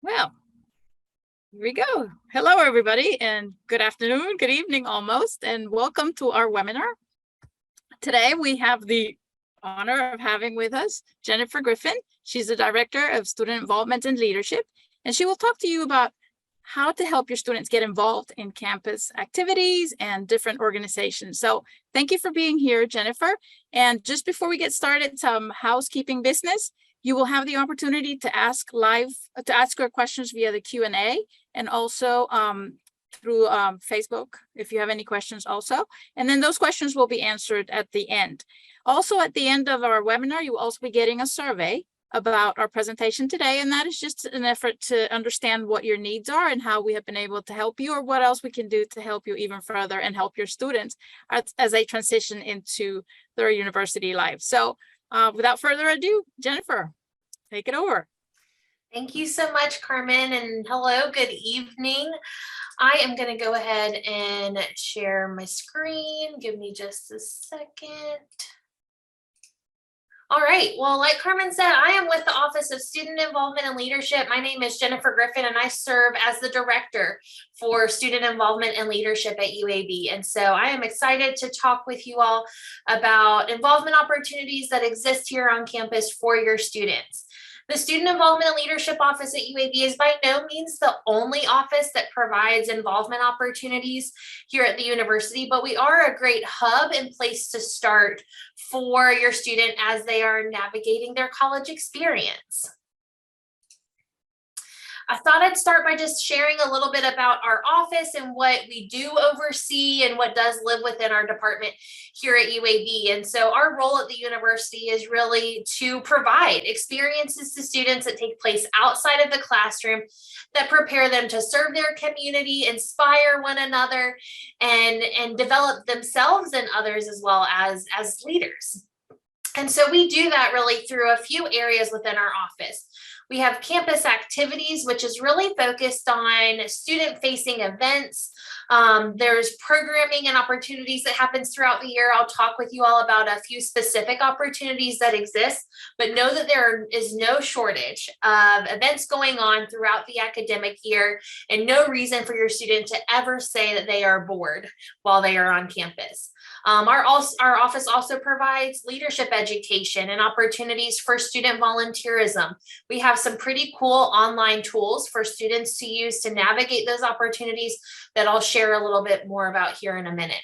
Well, here we go. Hello, everybody, and good afternoon, good evening almost, and welcome to our webinar. Today, we have the honor of having with us Jennifer Griffin. She's the Director of Student Involvement and Leadership, and she will talk to you about how to help your students get involved in campus activities and different organizations. So thank you for being here, Jennifer. And just before we get started, some housekeeping business. You will have the opportunity to ask your questions via the Q&A and also through Facebook if you have any questions also. And then those questions will be answered at the end. Also, at the end of our webinar, you will also be getting a survey about our presentation today, and that is just an effort to understand what your needs are and how we have been able to help you, or what else we can do to help you even further and help your students as they transition into their university life. So without further ado, Jennifer, take it over. Thank you so much, Carmen, and hello, good evening. I am going to go ahead and share my screen. Give me just a second. All right, well, like Carmen said, I am with the Office of Student Involvement and Leadership. My name is Jennifer Griffin, and I serve as the Director for Student Involvement and Leadership at UAB. And so I am excited to talk with you all about involvement opportunities that exist here on campus for your students. The Student Involvement and Leadership Office at UAB is by no means the only office that provides involvement opportunities here at the university, but we are a great hub and place to start for your student as they are navigating their college experience. I thought I'd start by just sharing a little bit about our office and what we do oversee and what does live within our department here at UAB. And so our role at the university is really to provide experiences to students that take place outside of the classroom that prepare them to serve their community, inspire one another, and develop themselves and others as well as leaders. And so we do that really through a few areas within our office. We have campus activities, which is really focused on student-facing events. There's programming and opportunities that happens throughout the year. I'll talk with you all about a few specific opportunities that exist, but know that there is no shortage of events going on throughout the academic year, and no reason for your student to ever say that they are bored while they are on campus. Our office also provides leadership education and opportunities for student volunteerism. We have some pretty cool online tools for students to use to navigate those opportunities that I'll share a little bit more about here in a minute.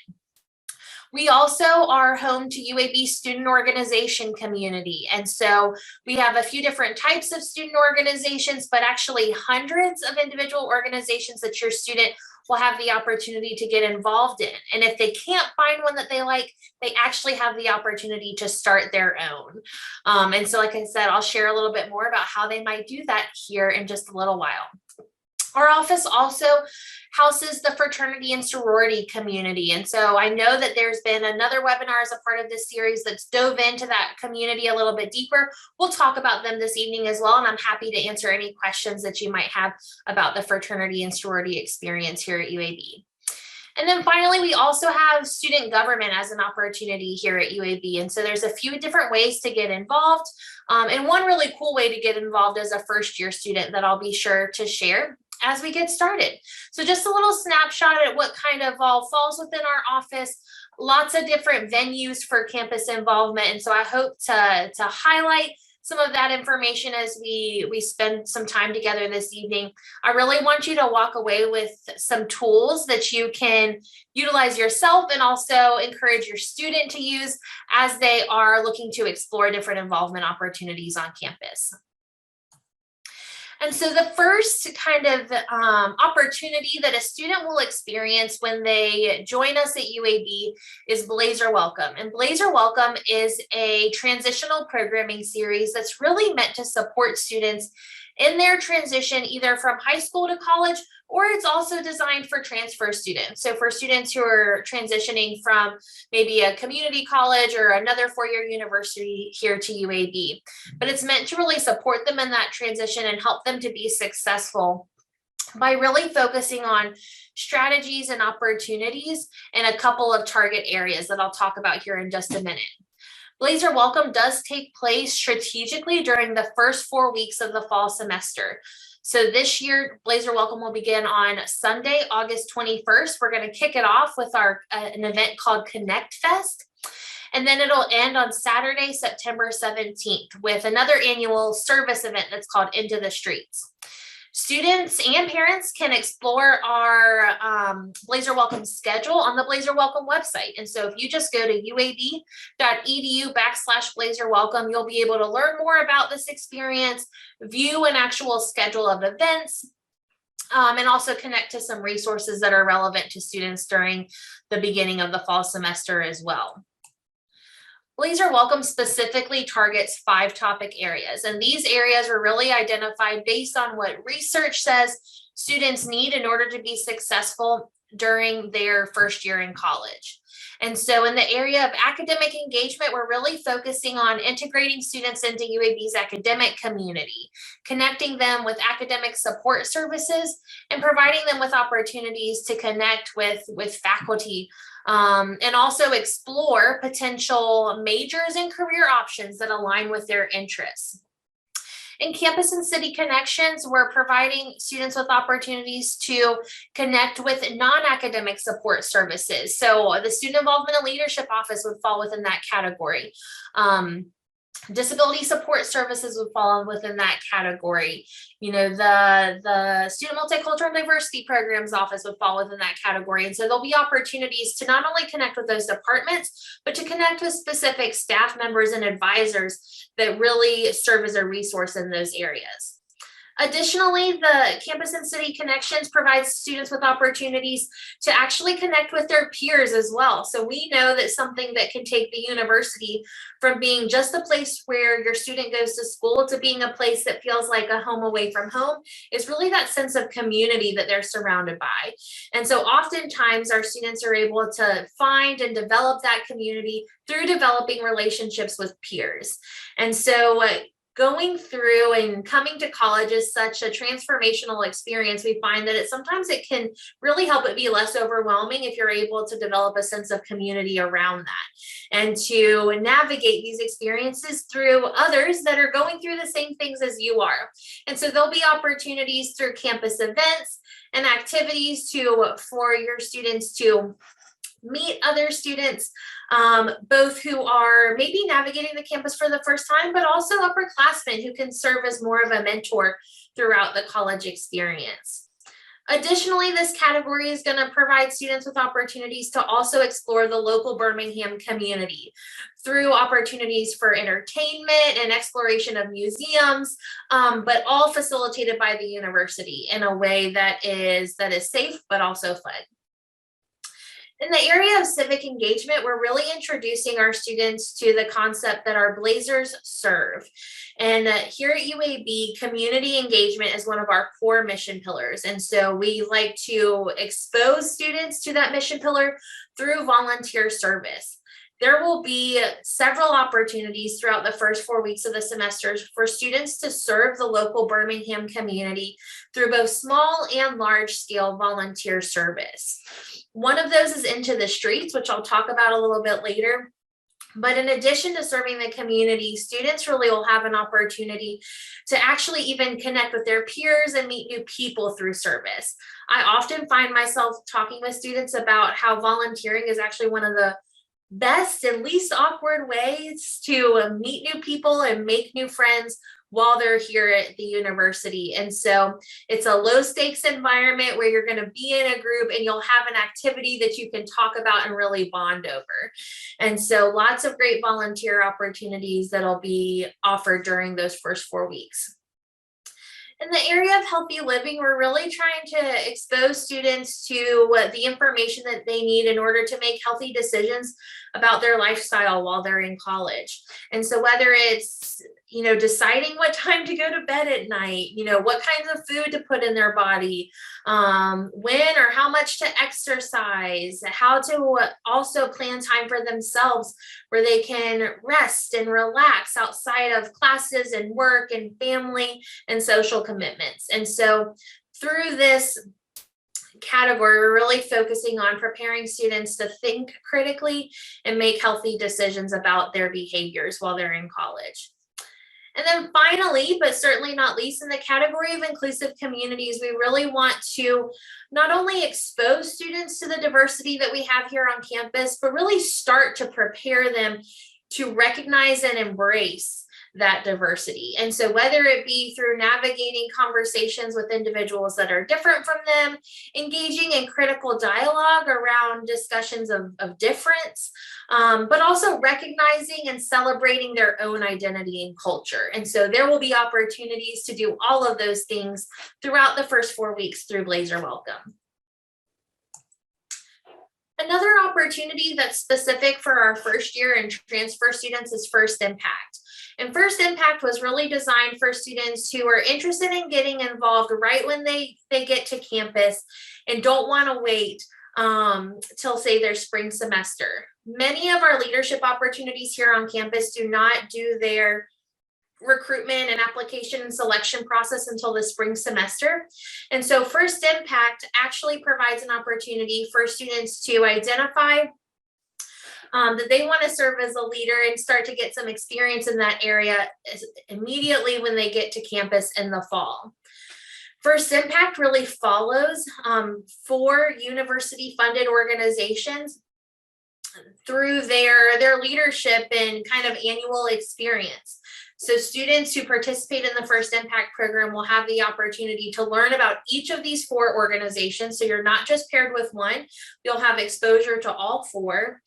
We also are home to UAB student organization community. And so we have a few different types of student organizations, but actually hundreds of individual organizations that your student will have the opportunity to get involved in. And if they can't find one that they like, they actually have the opportunity to start their own. And so, like I said, I'll share a little bit more about how they might do that here in just a little while. Our office also houses the fraternity and sorority community. And so I know that there's been another webinar as a part of this series that's dove into that community a little bit deeper. We'll talk about them this evening as well, and I'm happy to answer any questions that you might have about the fraternity and sorority experience here at UAB. And then finally, we also have student government as an opportunity here at UAB. And so there's a few different ways to get involved. And one really cool way to get involved as a first year student that I'll be sure to share as we get started. So just a little snapshot at what kind of all falls within our office. Lots of different venues for campus involvement. And so I hope to highlight some of that information as we spend some time together this evening. I really want you to walk away with some tools that you can utilize yourself and also encourage your student to use as they are looking to explore different involvement opportunities on campus. And so the first kind of opportunity that a student will experience when they join us at UAB is Blazer Welcome. And Blazer Welcome is a transitional programming series that's really meant to support students in their transition either from high school to college, or it's also designed for transfer students. So for students who are transitioning from maybe a community college or another four-year university here to UAB. But it's meant to really support them in that transition and help them to be successful by really focusing on strategies and opportunities in a couple of target areas that I'll talk about here in just a minute. Blazer Welcome does take place strategically during the first 4 weeks of the fall semester. So this year, Blazer Welcome will begin on Sunday, August 21st. We're going to kick it off with an event called Connect Fest. And then it'll end on Saturday, September 17th with another annual service event that's called Into the Streets. Students and parents can explore our Blazer Welcome schedule on the Blazer Welcome website. And so if you just go to uab.edu/Blazer Welcome, you'll be able to learn more about this experience, view an actual schedule of events, and also connect to some resources that are relevant to students during the beginning of the fall semester as well. Blazer Welcome specifically targets 5 topic areas, and these areas were really identified based on what research says students need in order to be successful during their first year in college. And so in the area of academic engagement, we're really focusing on integrating students into UAB's academic community, connecting them with academic support services, and providing them with opportunities to connect with faculty, and also explore potential majors and career options that align with their interests. In Campus and City Connections, we're providing students with opportunities to connect with non-academic support services. So the Student Involvement and Leadership Office would fall within that category. Disability support services would fall within that category. You know, the Student Multicultural and Diversity Programs Office would fall within that category. And so there'll be opportunities to not only connect with those departments, but to connect with specific staff members and advisors that really serve as a resource in those areas. Additionally, the Campus and City Connections provides students with opportunities to actually connect with their peers as well. So we know that something that can take the university from being just a place where your student goes to school to being a place that feels like a home away from home is really that sense of community that they're surrounded by. And so oftentimes our students are able to find and develop that community through developing relationships with peers. And so going through and coming to college is such a transformational experience. We find that sometimes it can really help it be less overwhelming if you're able to develop a sense of community around that and to navigate these experiences through others that are going through the same things as you are. And so there'll be opportunities through campus events and activities for your students to meet other students, both who are maybe navigating the campus for the first time, but also upperclassmen who can serve as more of a mentor throughout the college experience. Additionally, this category is going to provide students with opportunities to also explore the local Birmingham community through opportunities for entertainment and exploration of museums, but all facilitated by the university in a way that is safe, but also fun. In the area of civic engagement, we're really introducing our students to the concept that our Blazers serve. And here at UAB, community engagement is one of our core mission pillars. And so we like to expose students to that mission pillar through volunteer service. There will be several opportunities throughout the first 4 weeks of the semester for students to serve the local Birmingham community through both small and large scale volunteer service. One of those is Into the Streets, which I'll talk about a little bit later. But in addition to serving the community, students really will have an opportunity to actually even connect with their peers and meet new people through service. I often find myself talking with students about how volunteering is actually one of the best and least awkward ways to meet new people and make new friends while they're here at the university. And so it's a low stakes environment where you're going to be in a group and you'll have an activity that you can talk about and really bond over. And so lots of great volunteer opportunities that'll be offered during those first 4 weeks. In the area of healthy living, we're really trying to expose students to the information that they need in order to make healthy decisions about their lifestyle while they're in college. And so whether it's, deciding what time to go to bed at night, what kinds of food to put in their body, when or how much to exercise, how to also plan time for themselves where they can rest and relax outside of classes and work and family and social commitments. And so through this category, we're really focusing on preparing students to think critically and make healthy decisions about their behaviors while they're in college. And then finally, but certainly not least, in the category of inclusive communities, we really want to not only expose students to the diversity that we have here on campus, but really start to prepare them to recognize and embrace that diversity. And so whether it be through navigating conversations with individuals that are different from them, engaging in critical dialogue around discussions of difference, but also recognizing and celebrating their own identity and culture. And so there will be opportunities to do all of those things throughout the first 4 weeks through Blazer Welcome. Another opportunity that's specific for our first year and transfer students is First Impact. And First Impact was really designed for students who are interested in getting involved right when they get to campus and don't want to wait till, say, their spring semester. Many of our leadership opportunities here on campus do not do their recruitment and application and selection process until the spring semester. And so First Impact actually provides an opportunity for students to identify that they want to serve as a leader and start to get some experience in that area immediately when they get to campus in the fall. First Impact really follows 4 university-funded organizations through their leadership and kind of annual experience. So students who participate in the First Impact program will have the opportunity to learn about each of these 4 organizations. So you're not just paired with one, you'll have exposure to all 4.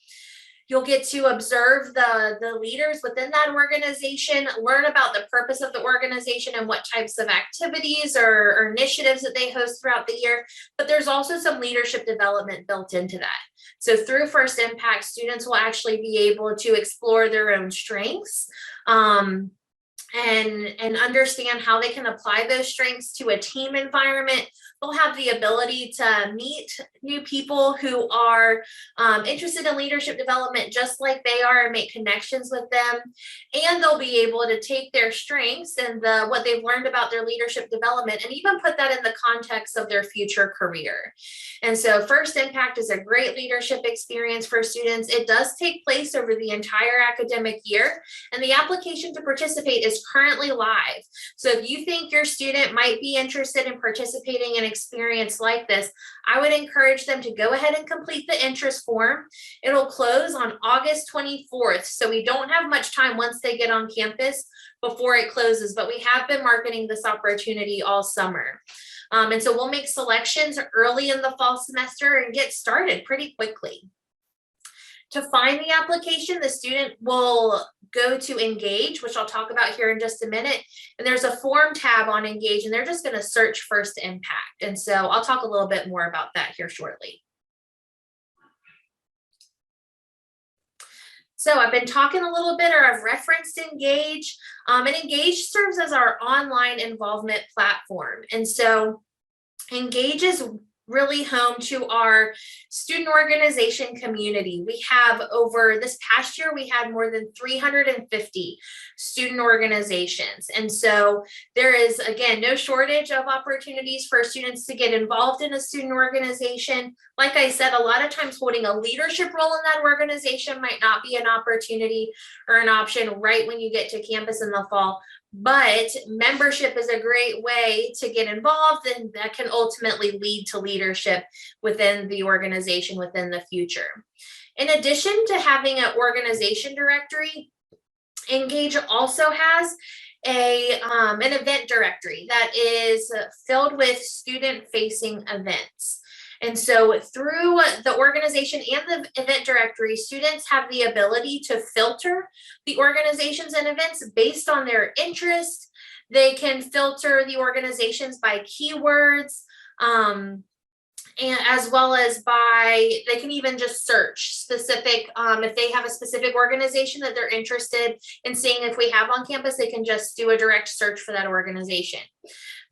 You'll get to observe the leaders within that organization, learn about the purpose of the organization and what types of activities or initiatives that they host throughout the year. But there's also some leadership development built into that. So through First Impact, students will actually be able to explore their own strengths and understand how they can apply those strengths to a team environment. They'll have the ability to meet new people who are interested in leadership development just like they are and make connections with them. And they'll be able to take their strengths and what they've learned about their leadership development and even put that in the context of their future career. And so First Impact is a great leadership experience for students. It does take place over the entire academic year, and the application to participate is currently live. So if you think your student might be interested in participating in an experience like this, I would encourage them to go ahead and complete the interest form. It'll close on August 24th. So we don't have much time once they get on campus before it closes, but we have been marketing this opportunity all summer. And so we'll make selections early in the fall semester and get started pretty quickly. To find the application, the student will go to Engage, which I'll talk about here in just a minute. And there's a form tab on Engage, and they're just going to search First Impact. And so I'll talk a little bit more about that here shortly. So I've been talking a little bit, or I've referenced Engage, and Engage serves as our online involvement platform. And so Engage is really home to our student organization community. We have over this past year, we had more than 350 student organizations. And so there is, again, no shortage of opportunities for students to get involved in a student organization. Like I said, a lot of times holding a leadership role in that organization might not be an opportunity or an option right when you get to campus in the fall. But membership is a great way to get involved, and that can ultimately lead to leadership within the organization within the future. In addition to having an organization directory, Engage also has an event directory that is filled with student-facing events. And so through the organization and the event directory, students have the ability to filter the organizations and events based on their interest. They can filter the organizations by keywords, and as well as they can even just search specific, if they have a specific organization that they're interested in seeing if we have on campus, they can just do a direct search for that organization.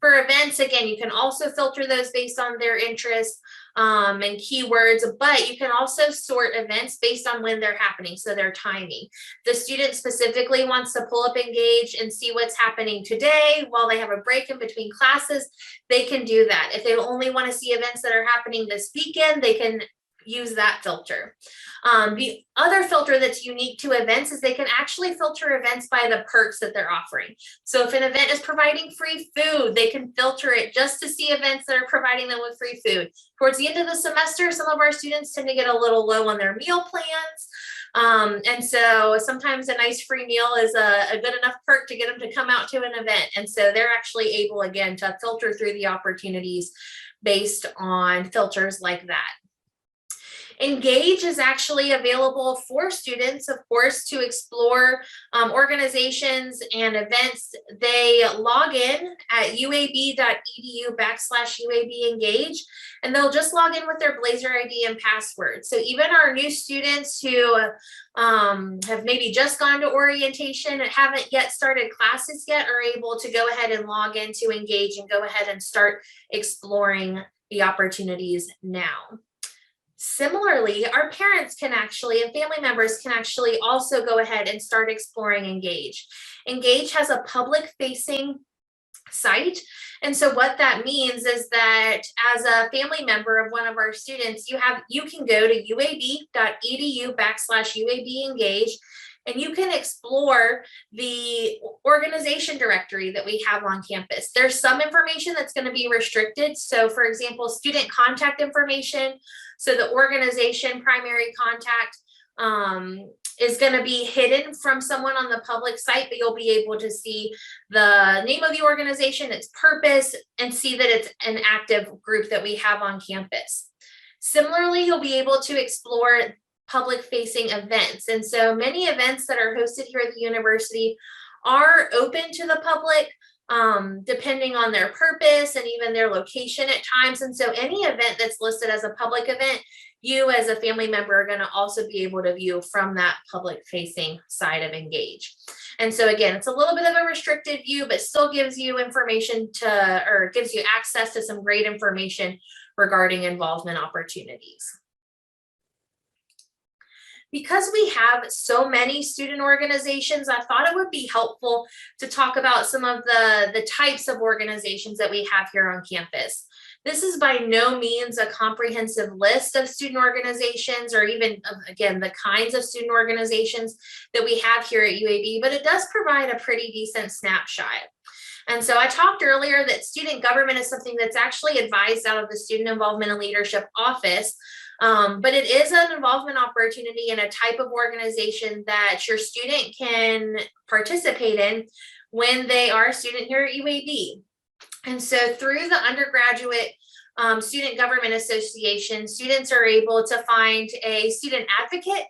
For events, again, you can also filter those based on their interest and keywords, but you can also sort events based on when they're happening, so their timing. The student specifically wants to pull up Engage and see what's happening today while they have a break in between classes, they can do that. If they only want to see events that are happening this weekend, they can use that filter. The other filter that's unique to events is they can actually filter events by the perks that they're offering. So if an event is providing free food, they can filter it just to see events that are providing them with free food. Towards the end of the semester, some of our students tend to get a little low on their meal plans. And so sometimes a nice free meal is a good enough perk to get them to come out to an event. And so they're actually able, again, to filter through the opportunities based on filters like that. Engage is actually available for students, of course, to explore organizations and events. They log in at uab.edu/UAB-engage, and they'll just log in with their Blazer ID and password. So even our new students who have maybe just gone to orientation and haven't yet started classes yet are able to go ahead and log in to Engage and go ahead and start exploring the opportunities now. Similarly, our parents can actually, and family members can actually also go ahead and start exploring Engage. Engage has a public-facing site. And so what that means is that as a family member of one of our students, you can go to uab.edu/UAB-engage, and you can explore the organization directory that we have on campus. There's some information that's going to be restricted. So for example, student contact information. So the organization primary contact is going to be hidden from someone on the public site, but you'll be able to see the name of the organization, its purpose, and see that it's an active group that we have on campus. Similarly, you'll be able to explore public-facing events. And so many events that are hosted here at the university are open to the public, depending on their purpose and even their location at times. And so any event that's listed as a public event, you as a family member are going to also be able to view from that public-facing side of Engage. And so again, it's a little bit of a restricted view, but still gives you information or gives you access to some great information regarding involvement opportunities. Because we have so many student organizations, I thought it would be helpful to talk about some of the types of organizations that we have here on campus. This is by no means a comprehensive list of student organizations or even, again, the kinds of student organizations that we have here at UAB, but it does provide a pretty decent snapshot. And so I talked earlier that student government is something that's actually advised out of the Student Involvement and Leadership Office. But it is an involvement opportunity and a type of organization that your student can participate in when they are a student here at UAB. And so through the undergraduate Student Government Association, students are able to find a student advocate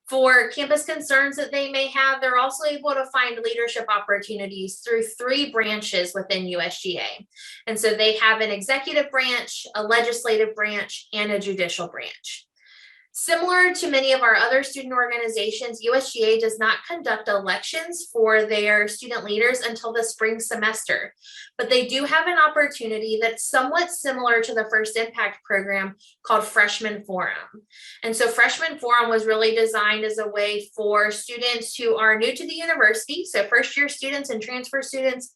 for campus concerns that they may have. They're also able to find leadership opportunities through 3 branches within USGA. And so they have an executive branch, a legislative branch, and a judicial branch. Similar to many of our other student organizations, USGA does not conduct elections for their student leaders until the spring semester, but they do have an opportunity that's somewhat similar to the First Impact program called Freshman Forum. And so Freshman Forum was really designed as a way for students who are new to the university, so first-year students and transfer students,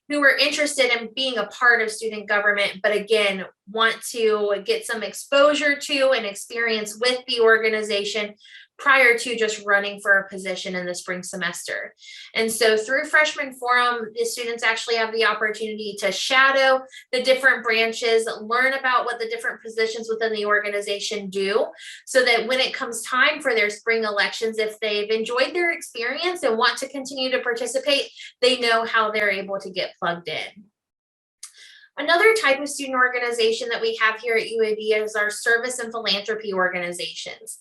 who are interested in being a part of student government, but again, want to get some exposure to and experience with the organization prior to just running for a position in the spring semester. And so through Freshman Forum, the students actually have the opportunity to shadow the different branches, learn about what the different positions within the organization do, so that when it comes time for their spring elections, if they've enjoyed their experience and want to continue to participate, they know how they're able to get plugged in. Another type of student organization that we have here at UAB is our service and philanthropy organizations.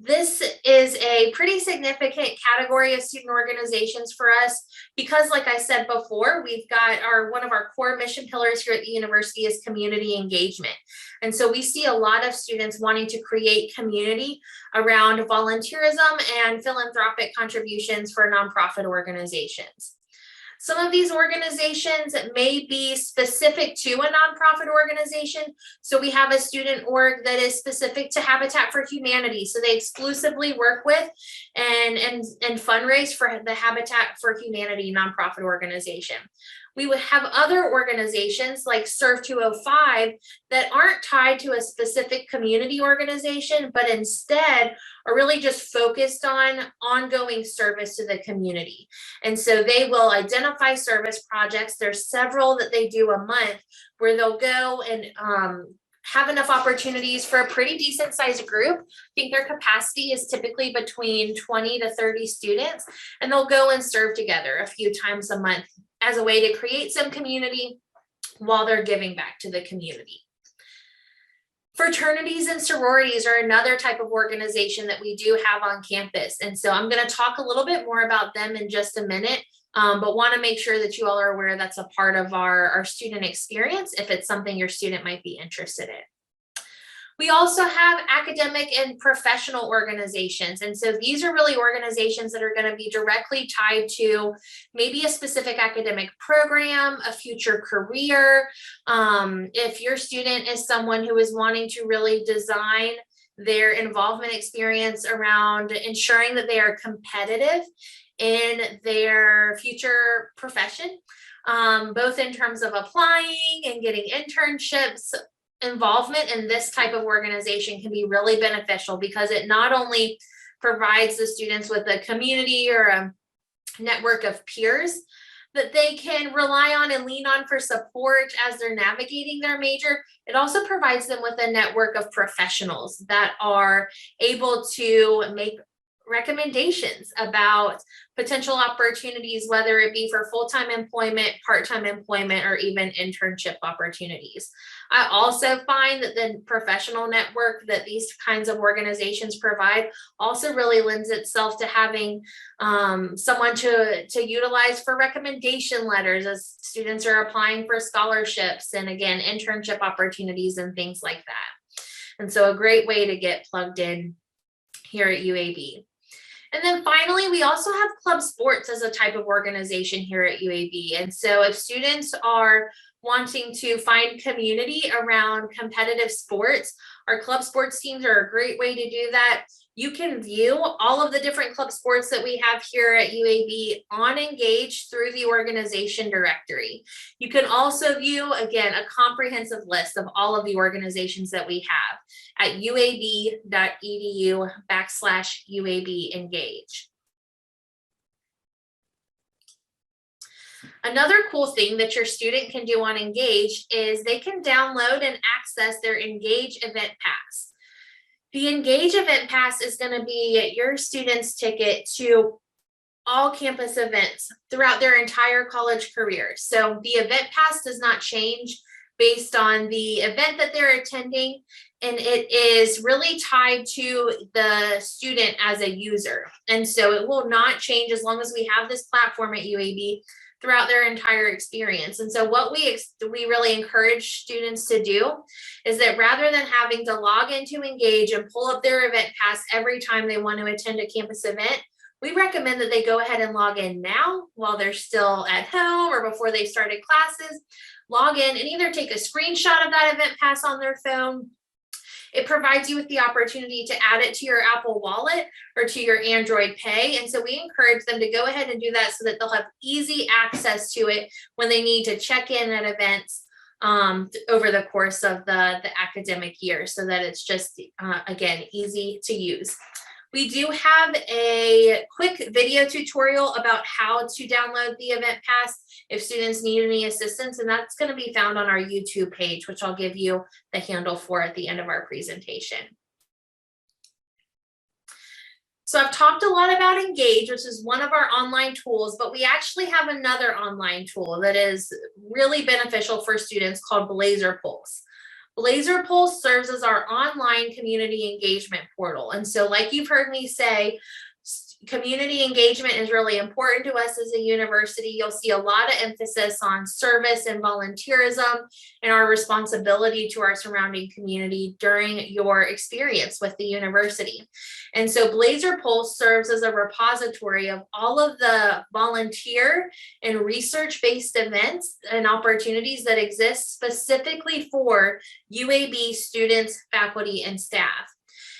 This is a pretty significant category of student organizations for us because, like I said before, we've got one of our core mission pillars here at the university is community engagement. And so we see a lot of students wanting to create community around volunteerism and philanthropic contributions for nonprofit organizations. Some of these organizations may be specific to a nonprofit organization. So we have a student org that is specific to Habitat for Humanity. So they exclusively work with and fundraise for the Habitat for Humanity nonprofit organization. We would have other organizations like Serve 205 that aren't tied to a specific community organization, but instead are really just focused on ongoing service to the community. And so they will identify service projects. There's several that they do a month where they'll go and have enough opportunities for a pretty decent sized group. I think their capacity is typically between 20 to 30 students, and they'll go and serve together a few times a month as a way to create some community while they're giving back to the community. Fraternities and sororities are another type of organization that we do have on campus. And so I'm going to talk a little bit more about them in just a minute, but want to make sure that you all are aware that's a part of our student experience if it's something your student might be interested in. We also have academic and professional organizations. And so these are really organizations that are going to be directly tied to maybe a specific academic program, a future career. If your student is someone who is wanting to really design their involvement experience around ensuring that they are competitive in their future profession, both in terms of applying and getting internships, involvement in this type of organization can be really beneficial because it not only provides the students with a community or a network of peers that they can rely on and lean on for support as they're navigating their major, it also provides them with a network of professionals that are able to make recommendations about potential opportunities, whether it be for full-time employment, part-time employment, or even internship opportunities. I also find that the professional network that these kinds of organizations provide also really lends itself to having someone to utilize for recommendation letters as students are applying for scholarships and, again, internship opportunities and things like that. And so a great way to get plugged in here at UAB. And then finally, we also have club sports as a type of organization here at UAB. And so if students are wanting to find community around competitive sports, our club sports teams are a great way to do that. You can view all of the different club sports that we have here at UAB on Engage through the organization directory. You can also view, again, a comprehensive list of all of the organizations that we have at uab.edu/UAB Engage. Another cool thing that your student can do on Engage is they can download and access their Engage Event Pass. The Engage Event Pass is going to be your student's ticket to all campus events throughout their entire college career. So the event pass does not change based on the event that they're attending, and it is really tied to the student as a user. And so it will not change as long as we have this platform at UAB throughout their entire experience. And so what we really encourage students to do is that rather than having to log into Engage and pull up their event pass every time they want to attend a campus event, we recommend that they go ahead and log in now while they're still at home or before they started classes. Log in and either take a screenshot of that event pass on their phone. It provides you with the opportunity to add it to your Apple Wallet or to your Android Pay. And so we encourage them to go ahead and do that so that they'll have easy access to it when they need to check in at events over the course of the academic year, so that it's just, again, easy to use. We do have a quick video tutorial about how to download the event pass if students need any assistance, and that's going to be found on our YouTube page, which I'll give you the handle for at the end of our presentation. So I've talked a lot about Engage, which is one of our online tools, but we actually have another online tool that is really beneficial for students called Blazer Pulse. Blazer Pulse serves as our online community engagement portal. And so like you've heard me say, community engagement is really important to us as a university. You'll see a lot of emphasis on service and volunteerism and our responsibility to our surrounding community during your experience with the university. And so Blazer Pulse serves as a repository of all of the volunteer and research-based events and opportunities that exist specifically for UAB students, faculty, and staff.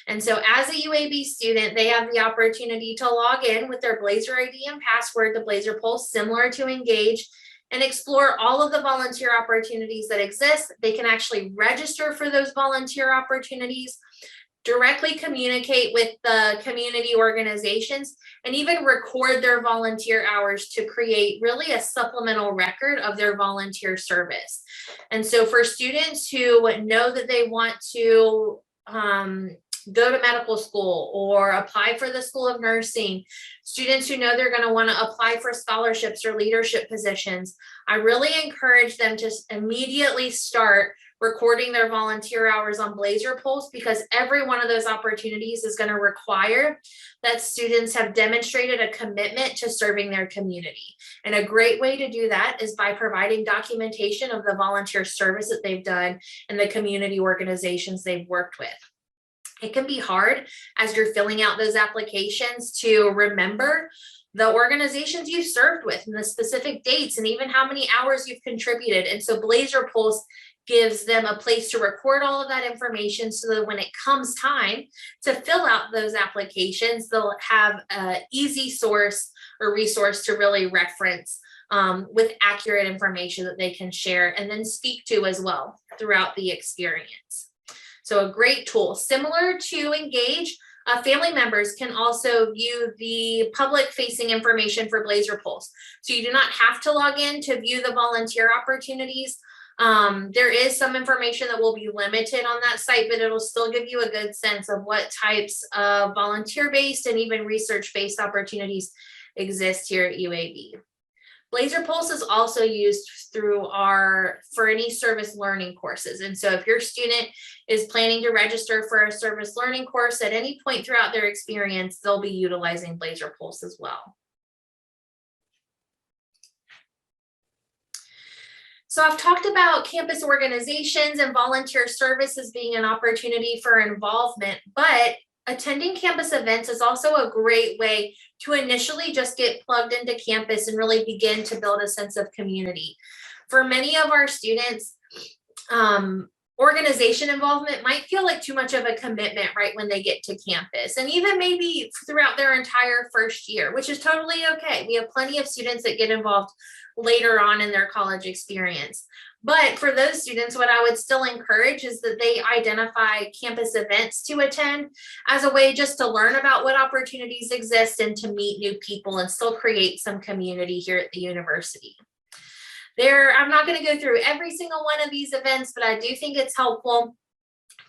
And so as a UAB student, they have the opportunity to log in with their Blazer ID and password to Blazer Pulse, similar to Engage, and explore all of the volunteer opportunities that exist. They can actually register for those volunteer opportunities, directly communicate with the community organizations, and even record their volunteer hours to create really a supplemental record of their volunteer service. And so for students who know that they want to go to medical school or apply for the School of Nursing, students who know they're going to want to apply for scholarships or leadership positions, I really encourage them to immediately start recording their volunteer hours on Blazer Pulse, because every one of those opportunities is going to require that students have demonstrated a commitment to serving their community. And a great way to do that is by providing documentation of the volunteer service that they've done and the community organizations they've worked with. It can be hard as you're filling out those applications to remember the organizations you've served with and the specific dates and even how many hours you've contributed. And so Blazer Pulse gives them a place to record all of that information so that when it comes time to fill out those applications, they'll have an easy source or resource to really reference with accurate information that they can share and then speak to as well throughout the experience. So a great tool. Similar to Engage, family members can also view the public-facing information for Blazer Pulse. So you do not have to log in to view the volunteer opportunities. There is some information that will be limited on that site, but it'll still give you a good sense of what types of volunteer-based and even research-based opportunities exist here at UAB. Blazer Pulse is also used through our Fraternity service learning courses. And so if your student is planning to register for a service learning course at any point throughout their experience, they'll be utilizing Blazer Pulse as well. So I've talked about campus organizations and volunteer services being an opportunity for involvement, but attending campus events is also a great way to initially just get plugged into campus and really begin to build a sense of community. For many of our students, organization involvement might feel like too much of a commitment right when they get to campus, and even maybe throughout their entire first year, which is totally okay. We have plenty of students that get involved later on in their college experience. But for those students, what I would still encourage is that they identify campus events to attend as a way just to learn about what opportunities exist and to meet new people and still create some community here at the university. I'm not going to go through every single one of these events, but I do think it's helpful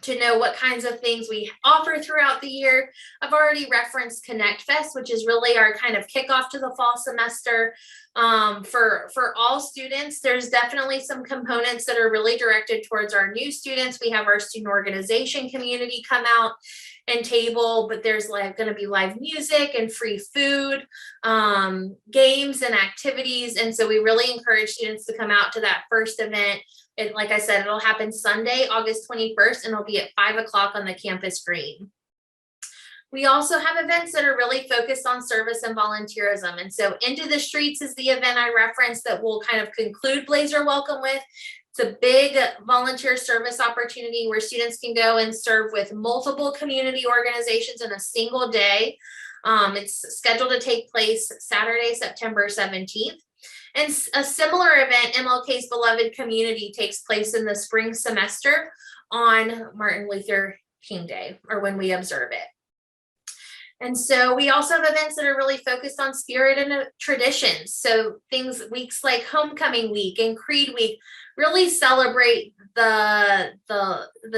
to know what kinds of things we offer throughout the year. I've already referenced Connect Fest, which is really our kind of kickoff to the fall semester. For all students, there's definitely some components that are really directed towards our new students. We have our student organization community come out and table, but there's going to be live music and free food, games and activities. And so we really encourage students to come out to that first event. And like I said, it'll happen Sunday, August 21st, and it'll be at 5 o'clock on the campus green. We also have events that are really focused on service and volunteerism. And so Into the Streets is the event I referenced that we'll kind of conclude Blazer Welcome with. It's a big volunteer service opportunity where students can go and serve with multiple community organizations in a single day. It's scheduled to take place Saturday, September 17th. And a similar event, MLK's Beloved Community, takes place in the spring semester on Martin Luther King Day, or when we observe it. And so we also have events that are really focused on spirit and traditions. So weeks like Homecoming Week and Creed Week really celebrate the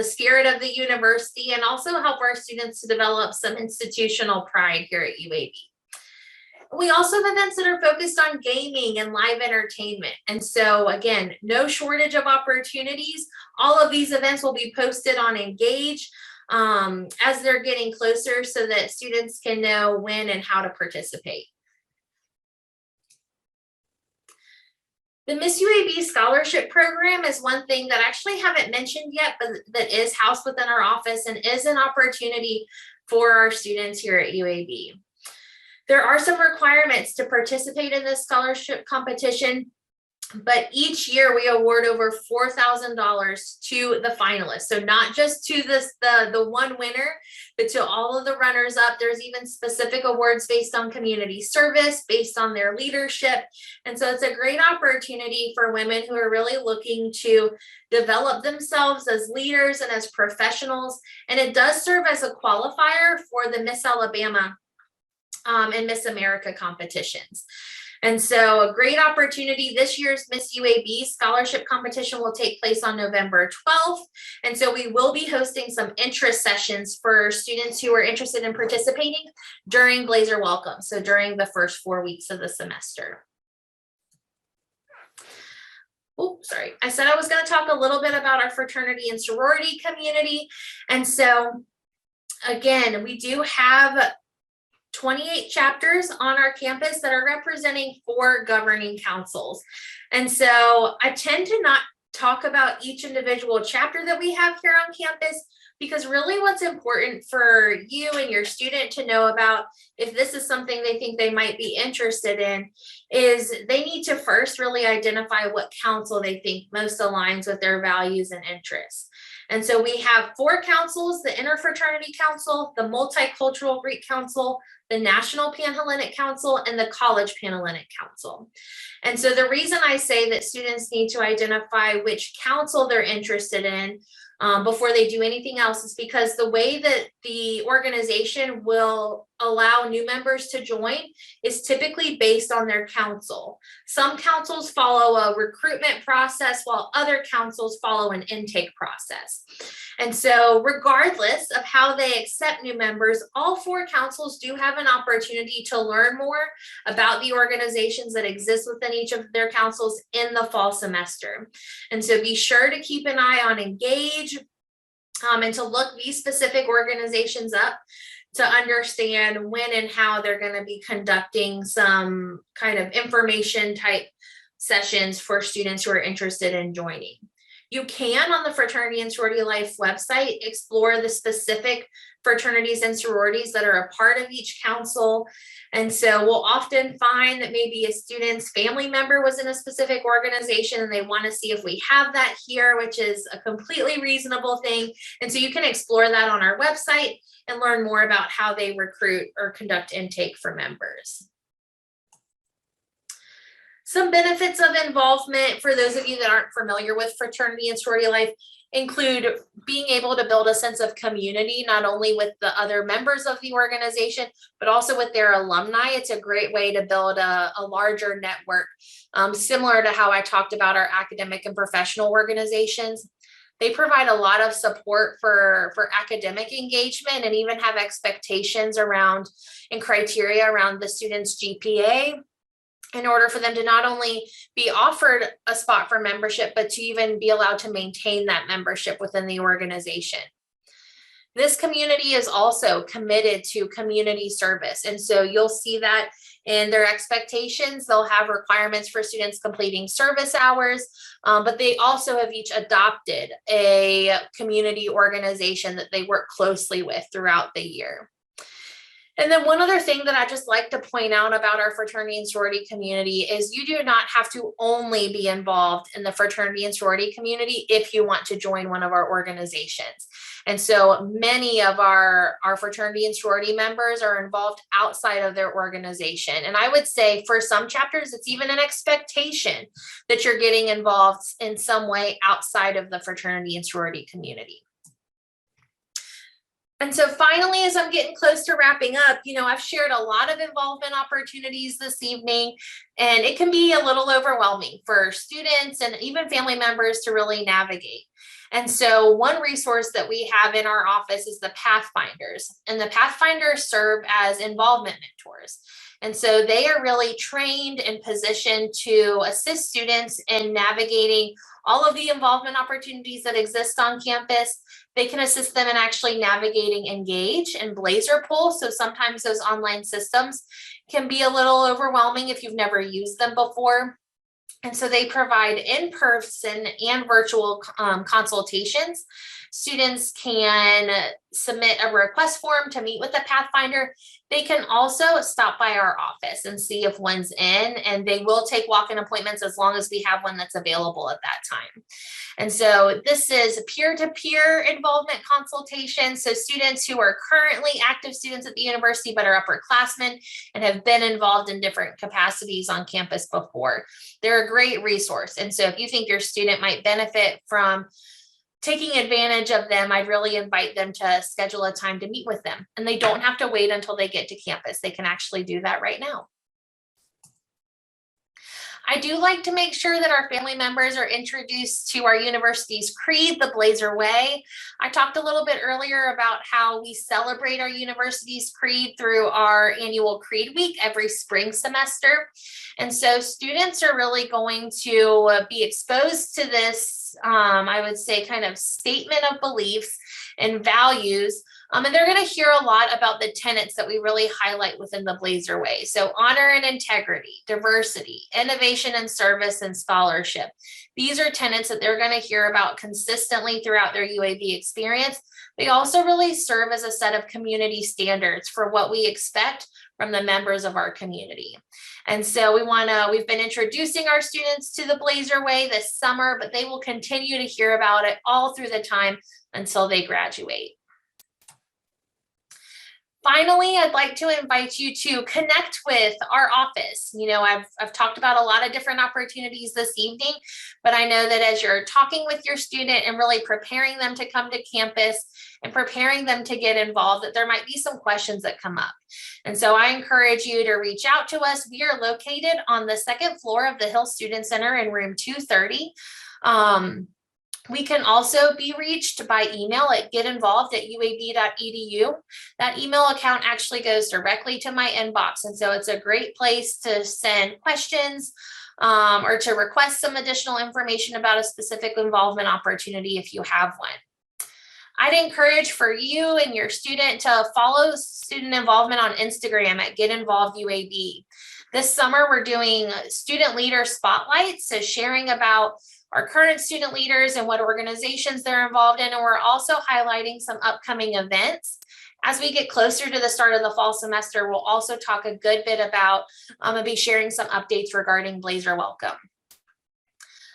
spirit of the university and also help our students to develop some institutional pride here at UAB. We also have events that are focused on gaming and live entertainment. And so again, no shortage of opportunities. All of these events will be posted on Engage. as they're getting closer so that students can know when and how to participate. The Miss UAB Scholarship Program is one thing that I actually haven't mentioned yet, but that is housed within our office and is an opportunity for our students here at UAB. There are some requirements to participate in this scholarship competition, but each year we award over $4,000 to the finalists. So not just to the one winner, but to all of the runners up. There's even specific awards based on community service, based on their leadership. And so it's a great opportunity for women who are really looking to develop themselves as leaders and as professionals. And it does serve as a qualifier for the Miss Alabama and Miss America competitions. And so a great opportunity. This year's Miss UAB Scholarship Competition will take place on November 12th. And so we will be hosting some interest sessions for students who are interested in participating during Blazer Welcome. So during the first 4 weeks of the semester. Oh, sorry. I said I was going to talk a little bit about our fraternity and sorority community. And so again, we do have 28 chapters on our campus that are representing 4 governing councils. And so I tend to not talk about each individual chapter that we have here on campus, because really what's important for you and your student to know about, if this is something they think they might be interested in, is they need to first really identify what council they think most aligns with their values and interests. And so we have 4 councils: the Interfraternity Council, the Multicultural Greek Council, the National Panhellenic Council, and the College Panhellenic Council. And so the reason I say that students need to identify which council they're interested in before they do anything else is because the way that the organization will allow new members to join is typically based on their council. Some councils follow a recruitment process while other councils follow an intake process. And so regardless of how they accept new members, all 4 councils do have an opportunity to learn more about the organizations that exist within each of their councils in the fall semester. And so be sure to keep an eye on Engage and to look these specific organizations up to understand when and how they're going to be conducting some kind of information type sessions for students who are interested in joining. You can, on the Fraternity and Sorority Life website, explore the specific fraternities and sororities that are a part of each council. And so we'll often find that maybe a student's family member was in a specific organization and they want to see if we have that here, which is a completely reasonable thing. And so you can explore that on our website and learn more about how they recruit or conduct intake for members. Some benefits of involvement for those of you that aren't familiar with fraternity and sorority life include being able to build a sense of community, not only with the other members of the organization, but also with their alumni. It's a great way to build a larger network, similar to how I talked about our academic and professional organizations. They provide a lot of support for academic engagement and even have expectations around and criteria around the student's GPA, in order for them to not only be offered a spot for membership, but to even be allowed to maintain that membership within the organization. This community is also committed to community service. And so you'll see that in their expectations. They'll have requirements for students completing service hours, but they also have each adopted a community organization that they work closely with throughout the year. And then one other thing that I just like to point out about our fraternity and sorority community is you do not have to only be involved in the fraternity and sorority community if you want to join one of our organizations. And so many of our fraternity and sorority members are involved outside of their organization. And I would say for some chapters, it's even an expectation that you're getting involved in some way outside of the fraternity and sorority community. And so finally, as I'm getting close to wrapping up, I've shared a lot of involvement opportunities this evening, and it can be a little overwhelming for students and even family members to really navigate. And so one resource that we have in our office is the Pathfinders, and the Pathfinders serve as involvement mentors. And so they are really trained and positioned to assist students in navigating all of the involvement opportunities that exist on campus. They can assist them in actually navigating Engage and Blazer Pool. So sometimes those online systems can be a little overwhelming if you've never used them before. And so they provide in-person and virtual consultations. Students can submit a request form to meet with a Pathfinder. They can also stop by our office and see if one's in, and they will take walk-in appointments as long as we have one that's available at that time. And so this is peer-to-peer involvement consultation. So students who are currently active students at the university but are upperclassmen and have been involved in different capacities on campus before, they're a great resource. And so if you think your student might benefit from taking advantage of them, I'd really invite them to schedule a time to meet with them. And they don't have to wait until they get to campus. They can actually do that right now. I do like to make sure that our family members are introduced to our university's creed, the Blazer Way. I talked a little bit earlier about how we celebrate our university's creed through our annual Creed Week every spring semester. And so students are really going to be exposed to this, I would say, kind of statement of beliefs and values. And they're going to hear a lot about the tenets that we really highlight within the Blazer Way. So honor and integrity, diversity, innovation and service, and scholarship. These are tenets that they're going to hear about consistently throughout their UAB experience. They also really serve as a set of community standards for what we expect from the members of our community. And so we've been introducing our students to the Blazer Way this summer, but they will continue to hear about it all through the time until they graduate. Finally, I'd like to invite you to connect with our office. You know, I've talked about a lot of different opportunities this evening, but I know that as you're talking with your student and really preparing them to come to campus and preparing them to get involved, that there might be some questions that come up. And so I encourage you to reach out to us. We are located on the second floor of the Hill Student Center in room 230. We can also be reached by email at getinvolved@uab.edu. That email account actually goes directly to my inbox. And so it's a great place to send questions or to request some additional information about a specific involvement opportunity if you have one. I'd encourage for you and your student to follow student involvement on Instagram at getinvolveduab. This summer, we're doing student leader spotlights, so sharing about our current student leaders and what organizations they're involved in. And we're also highlighting some upcoming events. As we get closer to the start of the fall semester, we'll also talk a good bit about, I'll be sharing some updates regarding Blazer Welcome.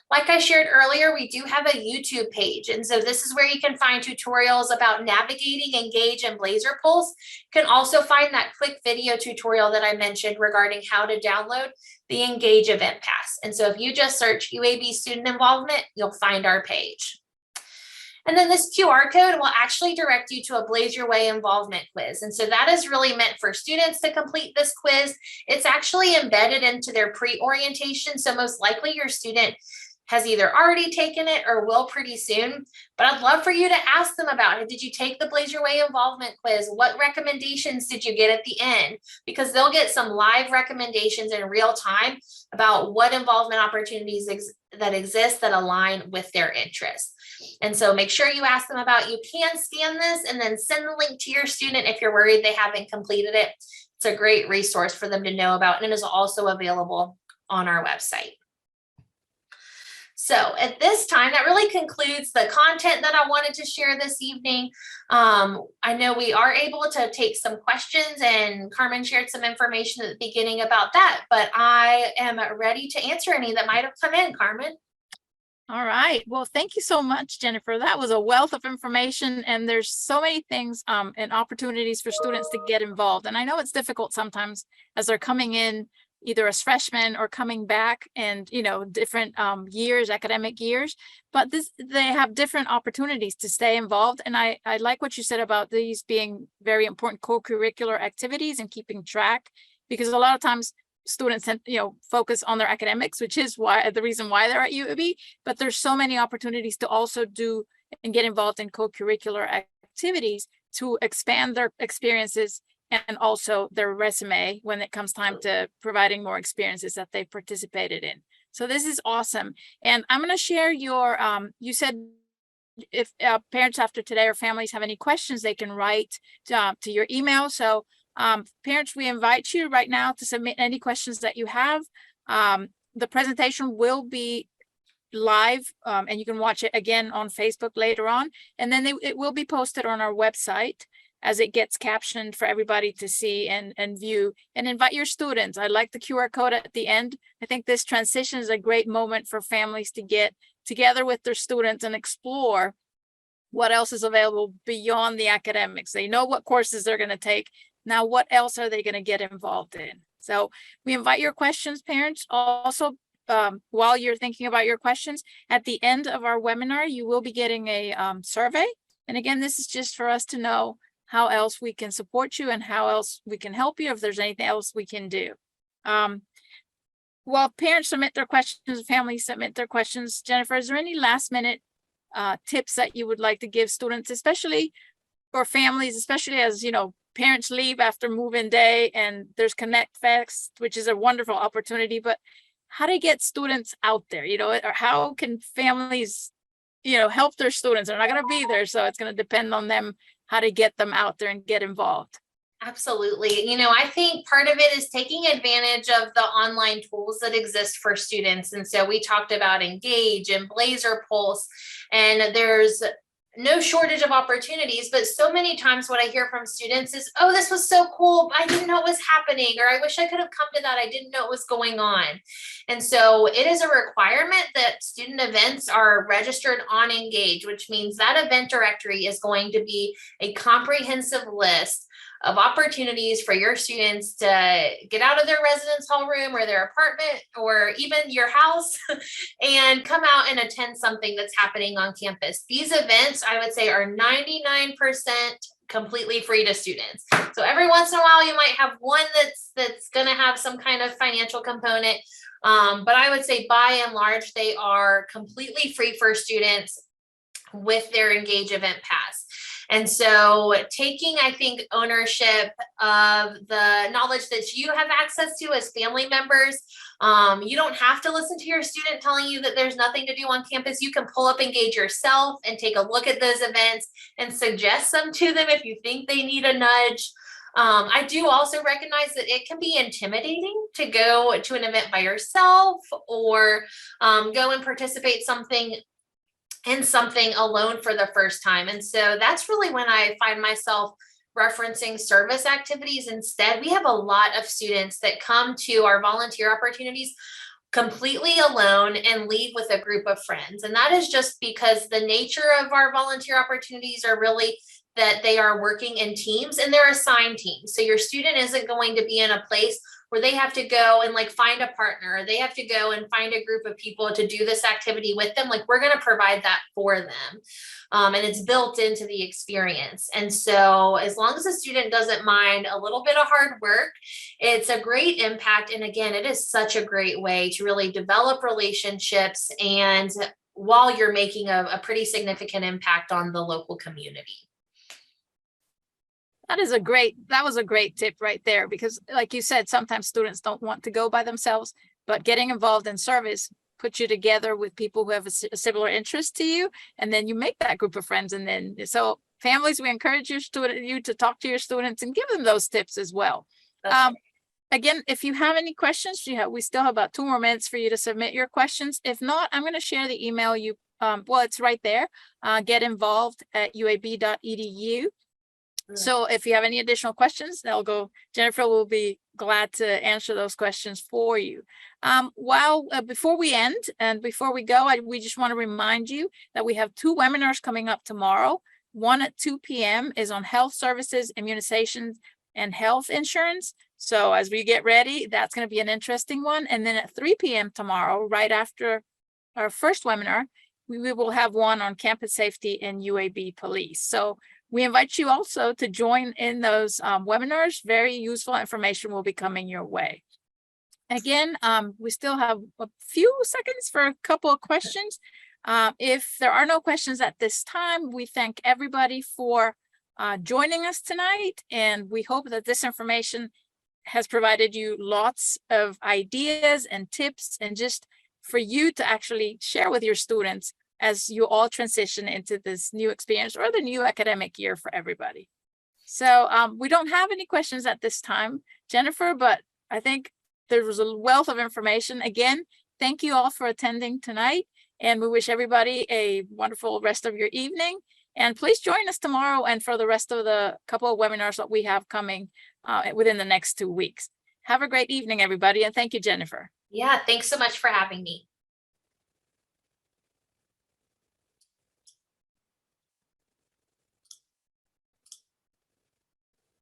Like I shared earlier, we do have a YouTube page. And so this is where you can find tutorials about navigating Engage and Blazer Pulse. You can also find that quick video tutorial that I mentioned regarding how to download the Engage event pass. And so if you just search UAB student involvement, you'll find our page. And then this QR code will actually direct you to a Blazer Way involvement quiz. And so that is really meant for students to complete this quiz. It's actually embedded into their pre-orientation. So most likely your student has either already taken it or will pretty soon. But I'd love for you to ask them about it. Did you take the Blazer Way involvement quiz? What recommendations did you get at the end? Because they'll get some live recommendations in real time about what involvement opportunities that exist that align with their interests. And so make sure you ask them about, you can scan this and then send the link to your student if you're worried they haven't completed it. It's a great resource for them to know about, and it is also available on our website. So at this time, that really concludes the content that I wanted to share this evening. I know we are able to take some questions, and Carmen shared some information at the beginning about that, but I am ready to answer any that might have come in, Carmen. All right. Well, thank you so much, Jennifer. That was a wealth of information, and there's so many things and opportunities for students to get involved. And I know it's difficult sometimes as they're coming in either as freshmen or coming back and, you know, different years, academic years, but they have different opportunities to stay involved. And I like what you said about these being very important co-curricular activities and keeping track, because a lot of times students, focus on their academics, which is the reason why they're at UAB, but there's so many opportunities to also do and get involved in co-curricular activities to expand their experiences and also their resume when it comes time to providing more experiences that they've participated in. So this is awesome. And I'm going to share your, you said if parents after today or families have any questions, they can write to your email. So parents, we invite you right now to submit any questions that you have. The presentation will be live and you can watch it again on Facebook later on. And then it will be posted on our website as it gets captioned for everybody to see and view, and invite your students. I like the QR code at the end. I think this transition is a great moment for families to get together with their students and explore what else is available beyond the academics. They know what courses they're going to take. Now, what else are they going to get involved in? So we invite your questions, parents. Also, while you're thinking about your questions, at the end of our webinar, you will be getting a survey. And again, this is just for us to know how else we can support you and how else we can help you if there's anything else we can do. While parents submit their questions, families submit their questions, Jennifer, is there any last minute tips that you would like to give students, especially for families, especially as, you know, parents leave after move-in day and there's Connect Fest, which is a wonderful opportunity, but how to get students out there, you know, or how can families, you know, help their students? They're not going to be there, so it's going to depend on them how to get them out there and get involved. Absolutely. You know, I think part of it is taking advantage of the online tools that exist for students. And so we talked about Engage and Blazer Pulse, and there's no shortage of opportunities, but so many times what I hear from students is, oh, this was so cool, I didn't know it was happening, or I wish I could have come to that, I didn't know it was going on. And so it is a requirement that student events are registered on Engage, which means that event directory is going to be a comprehensive list of opportunities for your students to get out of their residence hall room or their apartment or even your house and come out and attend something that's happening on campus. These events, I would say, are 99% completely free to students. So every once in a while, you might have one that's going to have some kind of financial component. But I would say by and large, they are completely free for students with their Engage event pass. And so taking, I think, ownership of the knowledge that you have access to as family members, you don't have to listen to your student telling you that there's nothing to do on campus. You can pull up Engage yourself and take a look at those events and suggest them to them if you think they need a nudge. I do also recognize that it can be intimidating to go to an event by yourself or go and participate in something alone for the first time. And so that's really when I find myself referencing service activities instead. We have a lot of students that come to our volunteer opportunities completely alone and leave with a group of friends. And that is just because the nature of our volunteer opportunities are really that they are working in teams and they're assigned teams. So your student isn't going to be in a place where they have to go and like find a partner, or they have to go and find a group of people to do this activity with them. Like we're going to provide that for them. And it's built into the experience. And so as long as the student doesn't mind a little bit of hard work, it's a great impact. And again, it is such a great way to really develop relationships and while you're making a pretty significant impact on the local community. That was a great tip right there, because like you said, sometimes students don't want to go by themselves, but getting involved in service puts you together with people who have a similar interest to you. And then you make that group of friends. And then, so families, we encourage you to talk to your students and give them those tips as well. Again, if you have any questions, we still have about 2 more minutes for you to submit your questions. If not, I'm going to share the email well, it's right there, getinvolved@uab.edu. So if you have any additional questions, Jennifer will be glad to answer those questions for you. Before we end and before we go, we just want to remind you that we have 2 webinars coming up tomorrow. One at 2 p.m. is on health services, immunizations, and health insurance. So as we get ready, that's going to be an interesting one. And then at 3 p.m. tomorrow, right after our first webinar, we will have one on campus safety and UAB police. So we invite you also to join in those webinars. Very useful information will be coming your way. Again, we still have a few seconds for a couple of questions. If there are no questions at this time, we thank everybody for joining us tonight. And we hope that this information has provided you lots of ideas and tips, and just for you to actually share with your students as you all transition into this new experience or the new academic year for everybody. So we don't have any questions at this time, Jennifer, but I think there was a wealth of information. Again, thank you all for attending tonight, and we wish everybody a wonderful rest of your evening. And please join us tomorrow and for the rest of the couple of webinars that we have coming within the next 2 weeks. Have a great evening, everybody, and thank you, Jennifer. Yeah, thanks so much for having me.